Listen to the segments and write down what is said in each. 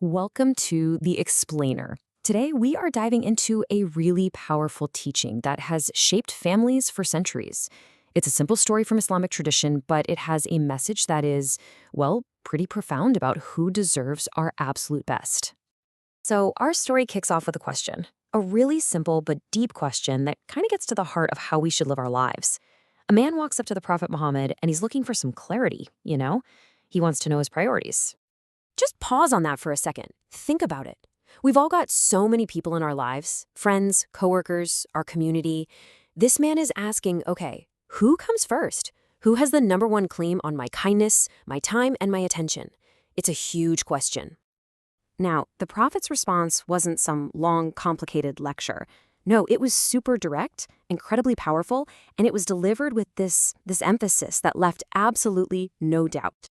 Welcome to The Explainer. Today, we are diving into a really powerful teaching that has shaped families for centuries. It's a simple story from Islamic tradition, but it has a message that is, well, pretty profound about who deserves our absolute best. So, our story kicks off with a question, a really simple but deep question that kind of gets to the heart of how we should live our lives. A man walks up to the Prophet Muhammad and he's looking for some clarity. He wants to know his priorities. Just pause on that for a second. Think about it. We've all got so many people in our lives, friends, coworkers, our community. This man is asking, okay, who comes first? Who has the number one claim on my kindness, my time, and my attention? It's a huge question. Now, the Prophet's response wasn't some long, complicated lecture. No, it was super direct, incredibly powerful, and it was delivered with this emphasis that left absolutely no doubt.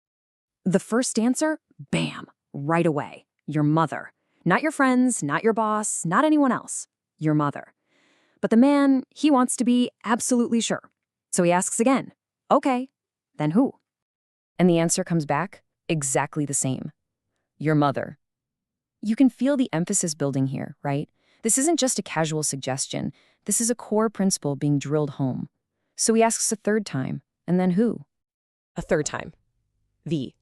The first answer, bam, right away. Your mother. Not your friends, not your boss, not anyone else. Your mother. But the man, he wants to be absolutely sure. So he asks again, okay, then who? And the answer comes back exactly the same. Your mother. You can feel the emphasis building here, right? This isn't just a casual suggestion. This is a core principle being drilled home. So he asks a third time, and then who? A third time. The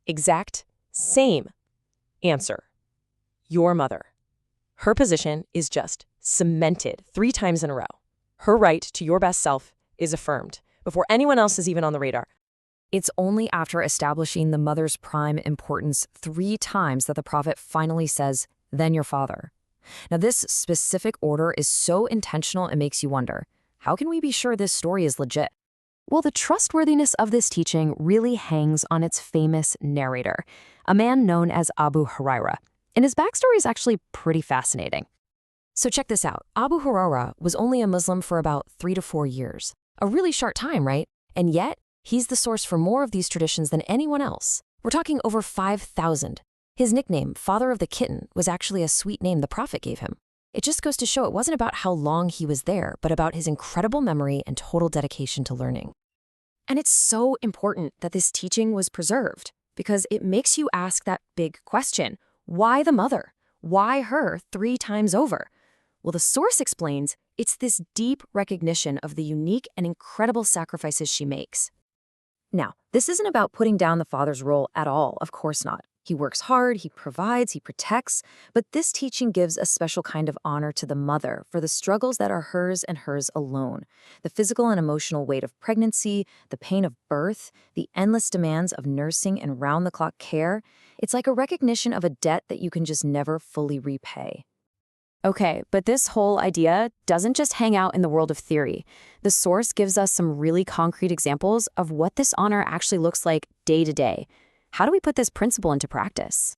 exact same answer. Your mother. Her position is just cemented 3 times in a row. Her right to your best self is affirmed before anyone else is even on the radar. It's only after establishing the mother's prime importance 3 times that the Prophet finally says, then your father. Now, this specific order is so intentional it makes you wonder, how can we be sure this story is legit? Well, the trustworthiness of this teaching really hangs on its famous narrator, a man known as Abu Huraira. And his backstory is actually pretty fascinating. So check this out. Abu Huraira was only a Muslim for about 3 to 4 years. A really short time, right? And yet, he's the source for more of these traditions than anyone else. We're talking over 5,000. His nickname, Father of the Kitten, was actually a sweet name the Prophet gave him. It just goes to show it wasn't about how long he was there, but about his incredible memory and total dedication to learning. And it's so important that this teaching was preserved, because it makes you ask that big question, why the mother? Why her 3 times over? Well, the source explains it's this deep recognition of the unique and incredible sacrifices she makes. Now, this isn't about putting down the father's role at all, of course not. He works hard, he provides, he protects, but this teaching gives a special kind of honor to the mother for the struggles that are hers and hers alone. The physical and emotional weight of pregnancy, the pain of birth, the endless demands of nursing and round-the-clock care. It's like a recognition of a debt that you can just never fully repay. Okay, but this whole idea doesn't just hang out in the world of theory. The source gives us some really concrete examples of what this honor actually looks like day to day. How do we put this principle into practice?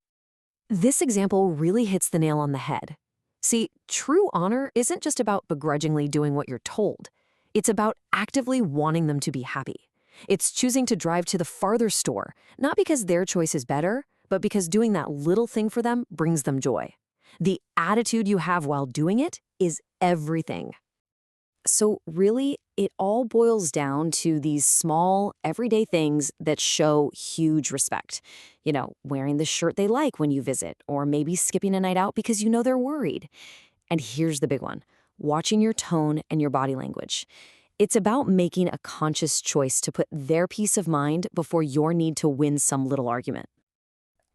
This example really hits the nail on the head. See, true honor isn't just about begrudgingly doing what you're told. It's about actively wanting them to be happy. It's choosing to drive to the farther store, not because their choice is better, but because doing that little thing for them brings them joy. The attitude you have while doing it is everything. So really, it all boils down to these small, everyday things that show huge respect. Wearing the shirt they like when you visit, or maybe skipping a night out because you know they're worried. And here's the big one, watching your tone and your body language. It's about making a conscious choice to put their peace of mind before your need to win some little argument.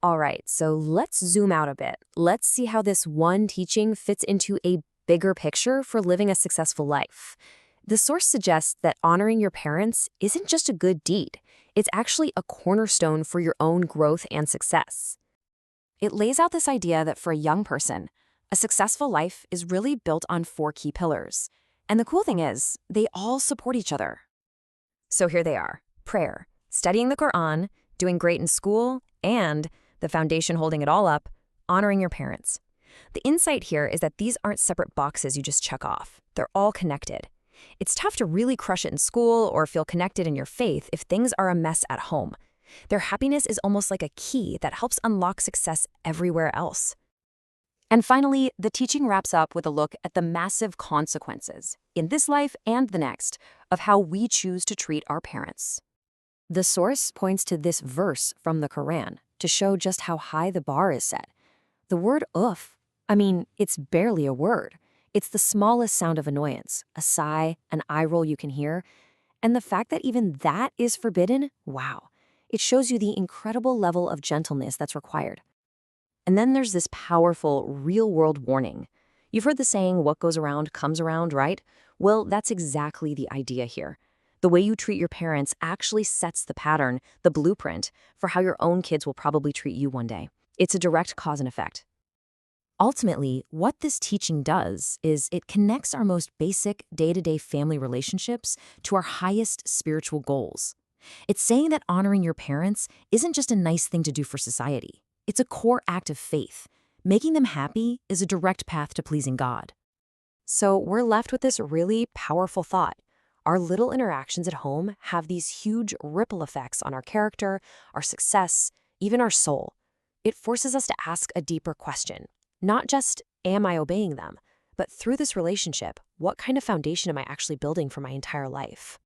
All right, so let's zoom out a bit. Let's see how this one teaching fits into a bigger picture for living a successful life. The source suggests that honoring your parents isn't just a good deed. It's actually a cornerstone for your own growth and success. It lays out this idea that for a young person, a successful life is really built on 4 key pillars. And the cool thing is, they all support each other. So here they are: prayer, studying the Quran, doing great in school, and the foundation holding it all up, honoring your parents. The insight here is that these aren't separate boxes you just check off. They're all connected. It's tough to really crush it in school or feel connected in your faith if things are a mess at home. Their happiness is almost like a key that helps unlock success everywhere else. And finally, the teaching wraps up with a look at the massive consequences, in this life and the next, of how we choose to treat our parents. The source points to this verse from the Quran, to show just how high the bar is set. The word oof, I mean, it's barely a word. It's the smallest sound of annoyance, a sigh, an eye roll you can hear. And the fact that even that is forbidden, wow. It shows you the incredible level of gentleness that's required. And then there's this powerful, real-world warning. You've heard the saying, what goes around comes around, right? Well, that's exactly the idea here. The way you treat your parents actually sets the pattern, the blueprint, for how your own kids will probably treat you one day. It's a direct cause and effect. Ultimately, what this teaching does is it connects our most basic day-to-day family relationships to our highest spiritual goals. It's saying that honoring your parents isn't just a nice thing to do for society. It's a core act of faith. Making them happy is a direct path to pleasing God. So we're left with this really powerful thought. Our little interactions at home have these huge ripple effects on our character, our success, even our soul. It forces us to ask a deeper question. Not just, am I obeying them? But through this relationship, what kind of foundation am I actually building for my entire life?